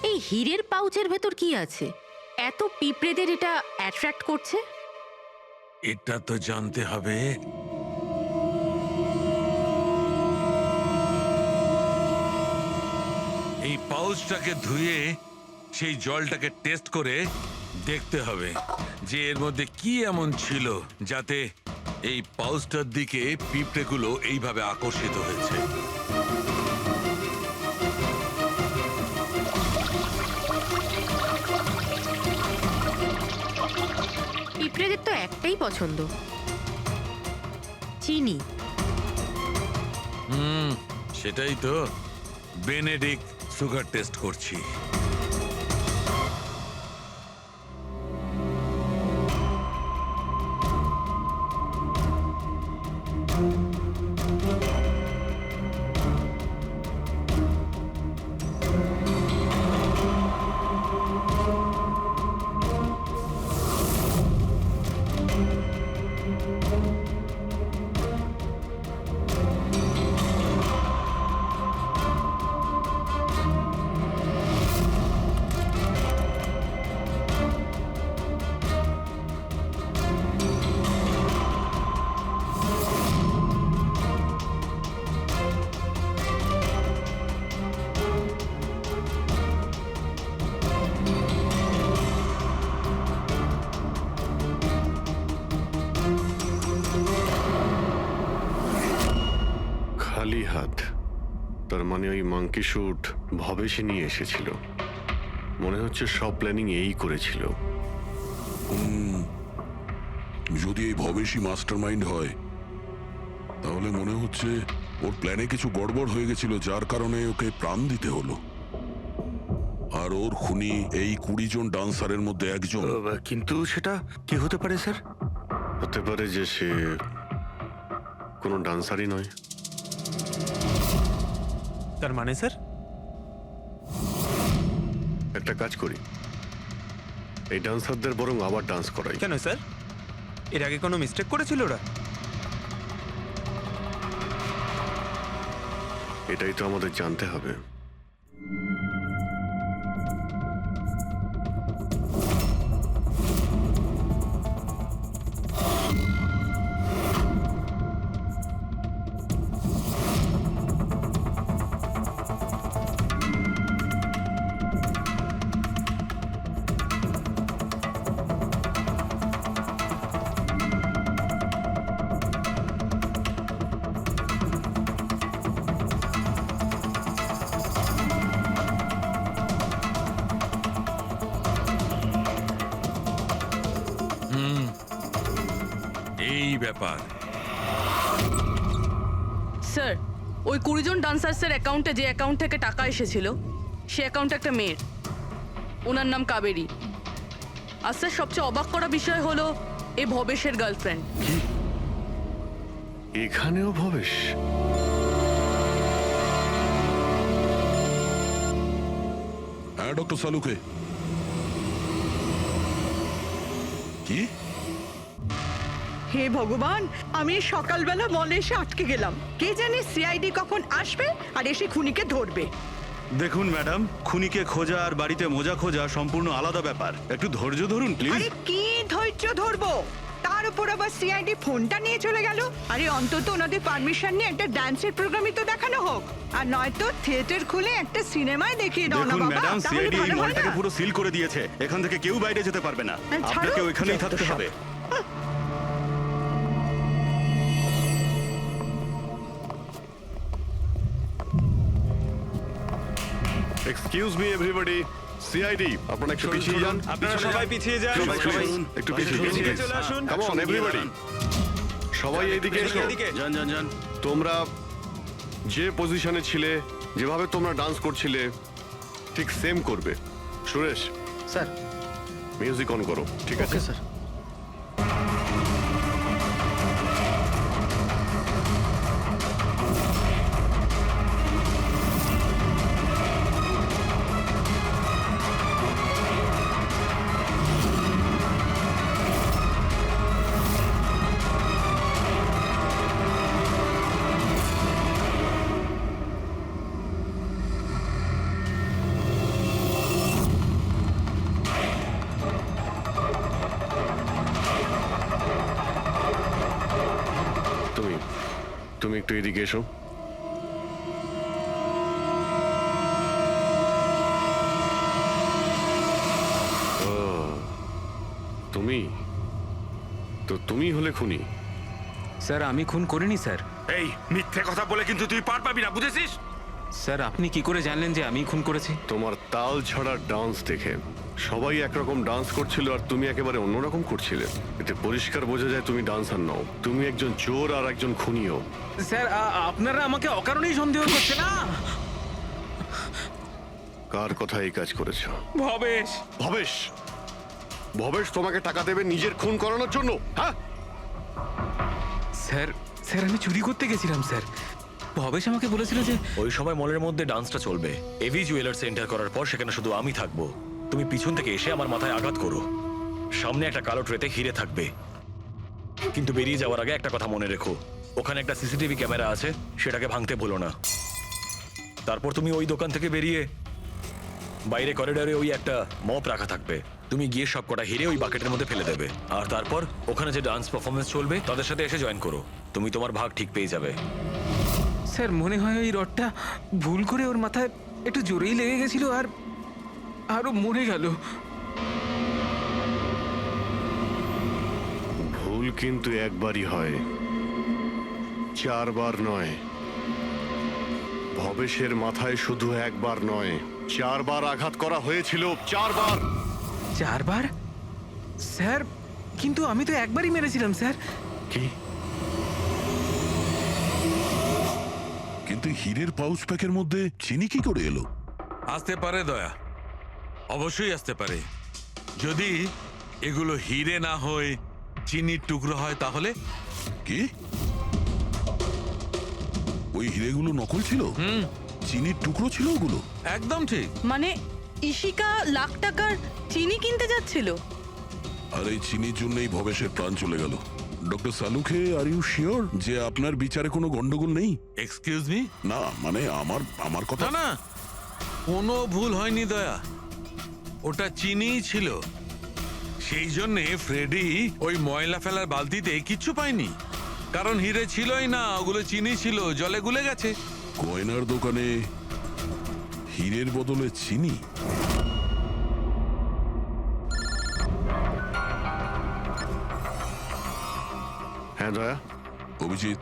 Speaker 5: এই হীরের পাউচের ভেতর কি আছে? এত পিঁপড়েদের এটা অ্যাট্রাক্ট করছে?
Speaker 13: এটা তো জানতে হবে। এই পাউচটাকে ধুয়ে সেই জলটাকে টেস্ট করে দেখতে হবে যে এর মধ্যে কি এমন ছিল যাতে এই পাউচটার দিকে পিঁপড়েগুলো এইভাবে আকর্ষিত হয়েছে।
Speaker 5: পিঁপড়েদের তো একটাই পছন্দ, চিনি।
Speaker 13: সেটাই তো, বেনেডিক্ট সুগার টেস্ট করছি।
Speaker 3: খালি হাত, তার মানে ওই মাংকি শুট ভবেশে নিয়ে এসেছিল। মনে হচ্ছে সব প্ল্যানিং এই করেছিল।
Speaker 2: যদি এই ভবেশই মাস্টার মাইন্ড হয় তাহলে মনে হচ্ছে ওর প্ল্যানে কিছু গড়বড় হয়ে গেছিল, যার কারণে ওকে প্রাণ দিতে হলো। আর ওর খুনি এই 20 জন ডান্সারের মধ্যে একজন।
Speaker 8: কিন্তু সেটা কি হতে পারে স্যার?
Speaker 3: হতে পারে যে সে কোনো ডান্সারই নয়।
Speaker 6: তার মানে স্যার?
Speaker 3: একটা কাজ করি, এই ডান্সারদের বরং আবার ডান্স করাই।
Speaker 6: কেন স্যার, এর আগে কোনো মিস্টেক করেছিল ওরা?
Speaker 3: এটাই তো আমাদের জানতে হবে।
Speaker 13: এই ব্যাপার।
Speaker 10: স্যার, ওই 20 জন ডান্সার্সের অ্যাকাউন্টে যে অ্যাকাউন্ট থেকে টাকা এসেছিল সে অ্যাকাউন্টে একটা মেয়ের, ওনার নাম কাবেরী। আর স্যার, সবচেয়ে অবাক করা বিষয় হলো এ ভবেশের গার্লফ্রেন্ড।
Speaker 3: এখানেও ভবেশ?
Speaker 2: হ্যাঁ ডক্টর সালুকে। কি?
Speaker 12: হে ভগবান, আমি সকালবেলা মলে এসে আটকে গেলাম। কে জানে সিআইডি কখন আসবে আর এসে খুনিকে ধরবে।
Speaker 9: দেখুন ম্যাডাম, খুনিকে খোঁজা আর বাড়িতে মোজা খোঁজা সম্পূর্ণ আলাদা ব্যাপার। একটু ধৈর্য ধরুন প্লিজ।
Speaker 12: আরে কি ধৈর্য ধরবো, তার উপর আবার সিআইডি ফোনটা নিয়ে চলে গেল। আরে অন্তত ওনাদের পারমিশন নিয়ে একটা ডান্সের প্রোগ্রামই তো দেখানো হোক, আর নয়তো থিয়েটার খুলে একটা সিনেমায় দেখিয়ে দাও না
Speaker 9: দেখুন
Speaker 12: বাবা,
Speaker 9: ম্যাডাম,
Speaker 12: তাহলে
Speaker 9: সিআইডি এই
Speaker 12: ভালো হয়
Speaker 9: মলটাকে
Speaker 12: না?
Speaker 9: পুরো সিল করে দিয়েছে। এখান থেকে কেউ বাইরে যেতে পারবে না।
Speaker 12: ছাড়ো,
Speaker 9: আপনাকে ওইখানেই
Speaker 12: যত
Speaker 9: থাকতে
Speaker 12: সব।
Speaker 9: হবে।
Speaker 3: এক্সকিউজ মি এভরিবডি, সিআইডি আপনারা একটু পিছিয়ে যান।
Speaker 6: আপনারা সবাই পিছিয়ে যান।
Speaker 3: একটু পিছিয়ে
Speaker 6: পিছিয়ে চলে আসুন।
Speaker 3: কাম অন এভরিবডি, সবাই এইদিকে এসো।
Speaker 6: এদিকে।
Speaker 9: যান।
Speaker 3: তোমরা যে পজিশনে ছিলে, যেভাবে তোমরা ডান্স করছিলে ঠিক সেম করবে। সুরেশ,
Speaker 4: স্যার।
Speaker 3: মিউজিক অন করো। ঠিক আছে
Speaker 4: ওকে স্যার।
Speaker 3: তুমি একটু এদিকে এসো। তুমি তো তুমি হলে খুনি?
Speaker 7: স্যার আমি খুন করিনি স্যার।
Speaker 8: এই মিথ্যে কথা বলে কিন্তু তুই পার পাবি না, বুঝেছিস?
Speaker 7: স্যার আপনি কি করে জানলেন যে আমি খুন করেছি?
Speaker 3: তোমার তাল ছড়া ডান্স দেখে সবাই একরকম ডান্স করছিল আর তুমি একেবারে অন্যরকম করছিলে। এতে পরিষ্কার বোঝা যায় তুমি ডান্সার নও, তুমি একজন চোর আর একজন খুনিও।
Speaker 7: স্যার আপনারা আমাকে অকারণেই সন্দেহ করছে না?
Speaker 3: কার কথা এই কাজ করেছো?
Speaker 7: ভবেশ।
Speaker 3: ভবেশ? ভবেশ তোমাকে টাকা দেবে নিজের খুন করানোর জন্য? হ্যাঁ
Speaker 7: স্যার স্যার আমি চুরি করতে গেছিলাম স্যার। ভবেশ আমাকে বলেছিল যে
Speaker 14: ওই সময় মলের মধ্যে ডান্সটা চলবে। এভি জুয়েলার্স এন্টার করার পর সেখানে শুধু আমি থাকবো। তুমি পিছন থেকে এসে আমার মাথায় আঘাত করো। সামনে একটা কালো ট্রেতে হিরে থাকবে, কিন্তু বেরিয়ে যাওয়ার আগে একটা কথা মনে রেখো, ওখানে একটা সিসিটিভি ক্যামেরা আছে, সেটাকে ভাঙতে ভুলো না। তারপর তুমি ওই দোকান থেকে বেরিয়ে বাইরে করিডোরে ওই একটা মপ রাখা থাকবে, তুমি গিয়ে সব কটা হিরে ওই বাকেটের মধ্যে ফেলে দেবে। আর তারপর ওখানে যে ডান্স পারফরমেন্স চলবে তাদের সাথে এসে জয়েন করো, তুমি তোমার ভাগ ঠিক পেয়ে যাবে।
Speaker 7: স্যার মনে হয় ওই রডটা ভুল করে ওর মাথায় একটু জোরেই লেগে গেছিল আর আরো মরে গেল।
Speaker 3: ভুল কিন্তু একবারই হয়, 4 বার নয়। ভবেশের মাথায় শুধু একবার নয়, 4 বার আঘাত করা হয়েছিল। 4 বার।
Speaker 7: 4 বার? স্যার কিন্তু আমি তো একবারই মেরেছিলাম স্যার।
Speaker 3: কি?
Speaker 2: কিন্তু হীরের পাউচ প্যাকের মধ্যে চিনি কি করে এলো?
Speaker 13: আসতে পারে দয়া, অবশ্যই আসতে পারে। যদি এগুলো হিরে না হয়ে চিনির টুকরো হয় তাহলে?
Speaker 2: কি? ওই হিরেগুলো নকল ছিল? চিনির টুকরো ছিল ওগুলো?
Speaker 13: একদম ঠিক।
Speaker 10: মানে ইশিকা লাখ টাকার চিনি কিনতে যাচ্ছিল?
Speaker 2: আর এই চিনির জন্যই ভবেশের প্রাণ চলে গেল। Doctor Salunkhe, are you sure যে আপনার বিচারে কোনো গন্ডগোল নেই?
Speaker 13: Excuse me?
Speaker 2: না মানে আমার কথা
Speaker 13: না না, কোনো ভুল হয়নি দয়া, ওটা চিনিই ছিল। সেই জন্যে ফ্রেডি ওই ময়লা ফেলার বালতিতে কিচ্ছু পায়নি, কারণ হিরে ছিলই না, ওগুলো চিনি ছিল, জলে গুলে গেছে।
Speaker 2: গয়নার দোকানে হীরের বদলে চিনি?
Speaker 3: হ্যাঁ দয়া।
Speaker 2: অভিজিৎ,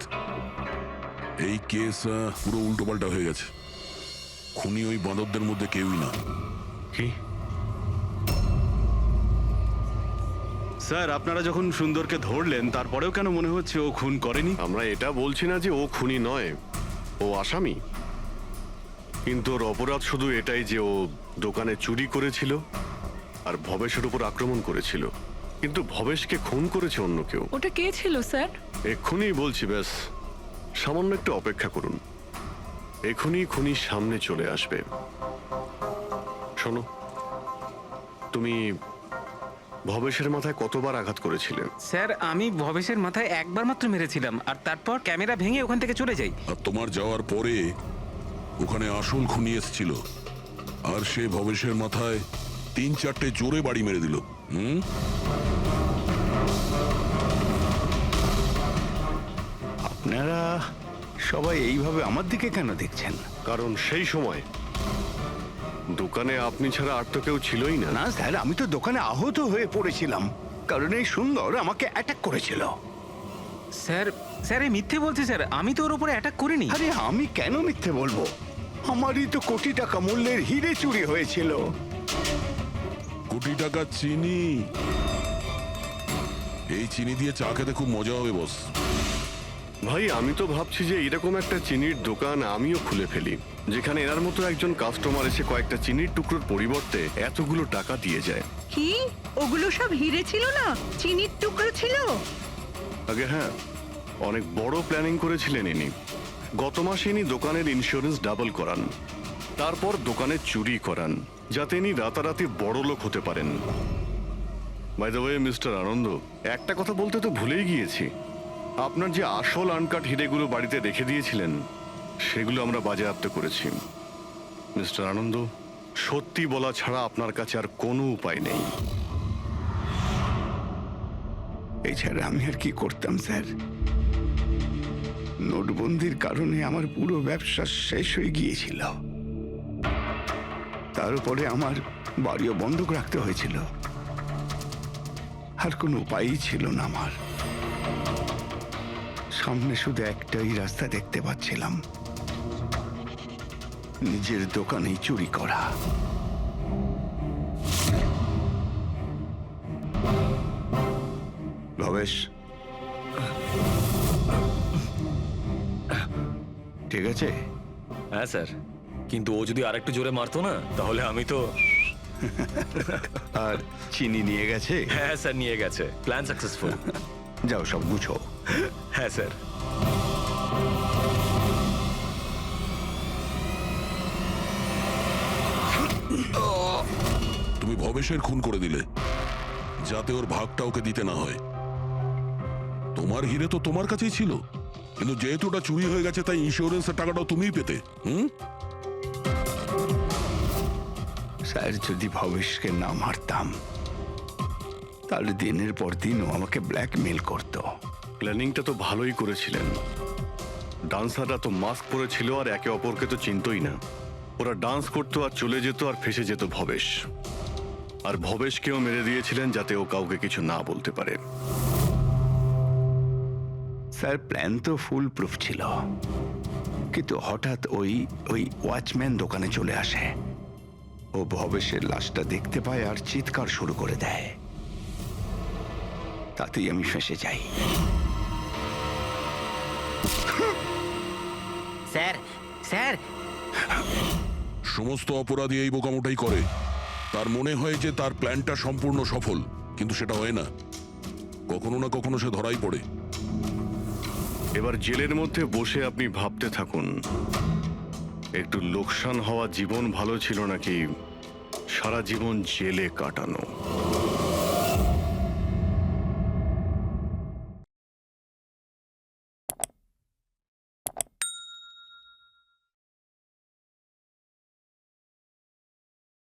Speaker 2: এই কেস পুরো উল্টোপাল্টা হয়ে গেছে। খুনি ওই বাঁদরদের মধ্যে কেউই না।
Speaker 3: কি?
Speaker 9: স্যার আপনারা যখন সুন্দরকে ধরলেন তারপরেও কেন মনে হচ্ছে ও খুন করেনি?
Speaker 3: আমরা এটা বলছি না যে ও খুনি নয়, ও আসামি। কিন্তু ওর অপরাধ শুধু এটাই যে ও দোকানে চুরি করেছিল আর ভবেশের উপর আক্রমণ করেছিল। কিন্তু ভবেশকে খুন করেছে অন্য কেউ।
Speaker 10: ওটা কে ছিল স্যার?
Speaker 3: এক্ষুনি বলছি, ব্যাস সামান্য একটু অপেক্ষা করুন, এক্ষুনি খুনির সামনে চলে আসবে। শোনো, তুমি ভবেশের মাথায় কতবার আঘাত করেছিলে?
Speaker 7: স্যার আমি ভবেশের মাথায় একবার মাত্র মেরেছিলাম আর তারপর ক্যামেরা ভেঙে ওখান থেকে চলে যাই।
Speaker 2: আর তোমার যাওয়ার পরে ওখানে আসল খুনি এসেছিল আর সে ভবেশের মাথায় 3-4টে জোরে বাড়ি মেরে দিল।
Speaker 1: আপনারা সবাই এইভাবে আমার দিকে কেন দেখছেন?
Speaker 3: কারণ সেই সময় দোকানে আপনি ছাড়া আর তো কেউ ছিলই না।
Speaker 1: না স্যার, আমি তো দোকানে আহত হয়ে পড়েছিলাম, কারণ এই সুন্দর আমাকে অ্যাটাক করেছিল।
Speaker 7: স্যার স্যার এই মিথ্যে বলছে স্যার, আমি তো ওর উপরে অ্যাটাক করিনি।
Speaker 1: আরে আমি কেন মিথ্যে বলবো? আমারই তো কোটি টাকা মূল্যের হিরে চুরি হয়েছিল।
Speaker 2: কোটি টাকা চিনি? এই চিনি দিয়ে চা খেতে খুব মজা হবে বস।
Speaker 3: ভাই আমি তো ভাবছি যে এরকম একটা চিনির দোকান আমিও খুলে ফেলি, যেখানে এনার মতো একজন কাস্টমার এসে কয়েকটা চিনির টুকরোর পরিবর্তে এতগুলো টাকা দিয়ে যায়।
Speaker 12: কি ওগুলো সব হিরে ছিল না, চিনির টুকরো ছিল?
Speaker 3: আগে হ্যাঁ, অনেক বড় প্ল্যানিং করেছিলেন ইনি। গত মাসে ইনি দোকানের ইন্স্যুরেন্স ডাবল করান, তারপর দোকানে চুরি করান, যাতে ইনি রাতারাতি বড় লোক হতে পারেন। বাই দ্য ওয়ে মিস্টার আনন্দ, একটা কথা বলতে তো ভুলেই গিয়েছি, আপনার যে আসল আনকাট হিরেগুলো বাড়িতে রেখে দিয়েছিলেন সেগুলো আমরা বাজেয়াপ্ত করেছি। মিস্টার আনন্দ, সত্যি বলা ছাড়া আপনার কাছে আর কোনো উপায় নেই।
Speaker 1: এছাড়া আমি আর কি করতাম স্যার? নোটবন্দির কারণে আমার পুরো ব্যবসা শেষ হয়ে গিয়েছিল, তার উপরে আমার বাড়িও বন্ধক রাখতে হয়েছিল। আর কোনো উপায়ই ছিল না আমার। সামনে শুধু একটাই রাস্তা দেখতে পাচ্ছিলাম, নিজের দোকানেই চুরি করা। ভবেশ, ঠিক আছে?
Speaker 14: হ্যাঁ স্যার, কিন্তু ও যদি আরেকটু জোরে মারতো না তাহলে আমি তো।
Speaker 1: আর চিনি নিয়ে গেছে?
Speaker 14: হ্যাঁ স্যার, নিয়ে গেছে। Plan successful.
Speaker 1: যাও সব গুছো।
Speaker 14: হ্যাঁ স্যার।
Speaker 2: তুমি ভবেশের খুন করে দিলে যাতে ওর ভাগটা ওকে দিতে না হয়। তোমার হিরে তো তোমার কাছেই ছিল, কিন্তু যেহেতু ওটা চুরি হয়ে গেছে তাই ইন্স্যুরেন্সের টাকাটাও তুমিই পেতে।
Speaker 1: স্যার, যদি ভবেশকে না মারতাম তাহলে দিনের পর দিন ও আমাকে ব্ল্যাকমেল করতো।
Speaker 3: প্ল্যানিংটা তো ভালোই করেছিলেন। ডান্সাররা তো মাস্ক পরেছিল আর একে অপরকে তো চিনতই না। ওরা ডান্স করতো আর চলে যেত আর ফেসে যেত ভবেশ। আর ভবেশকেও মেরে দিয়েছিলেন যাতে ও কাউকে কিছু না বলতে পারে।
Speaker 1: স্যার, প্ল্যান তো ফুল প্রুফ ছিল, কিন্তু হঠাৎ ওই ওয়াচম্যান দোকানে চলে আসে। ও ভবেশের লাশটা দেখতে পায় আর চিৎকার শুরু করে দেয়। তাতেই আমি ফেঁসে যাই।
Speaker 7: স্যার, স্যার,
Speaker 2: সমস্ত অপরাধী এই বোকামোটাই করে। তার মনে হয় যে তার প্ল্যানটা সম্পূর্ণ সফল, কিন্তু সেটা হয় না। কখনো না কখনো সে ধরাই পড়ে।
Speaker 3: এবার জেলের মধ্যে বসে আপনি ভাবতে থাকুন, একটু লোকসান হওয়া জীবন ভালো ছিল নাকি সারা জীবন জেলে কাটানো।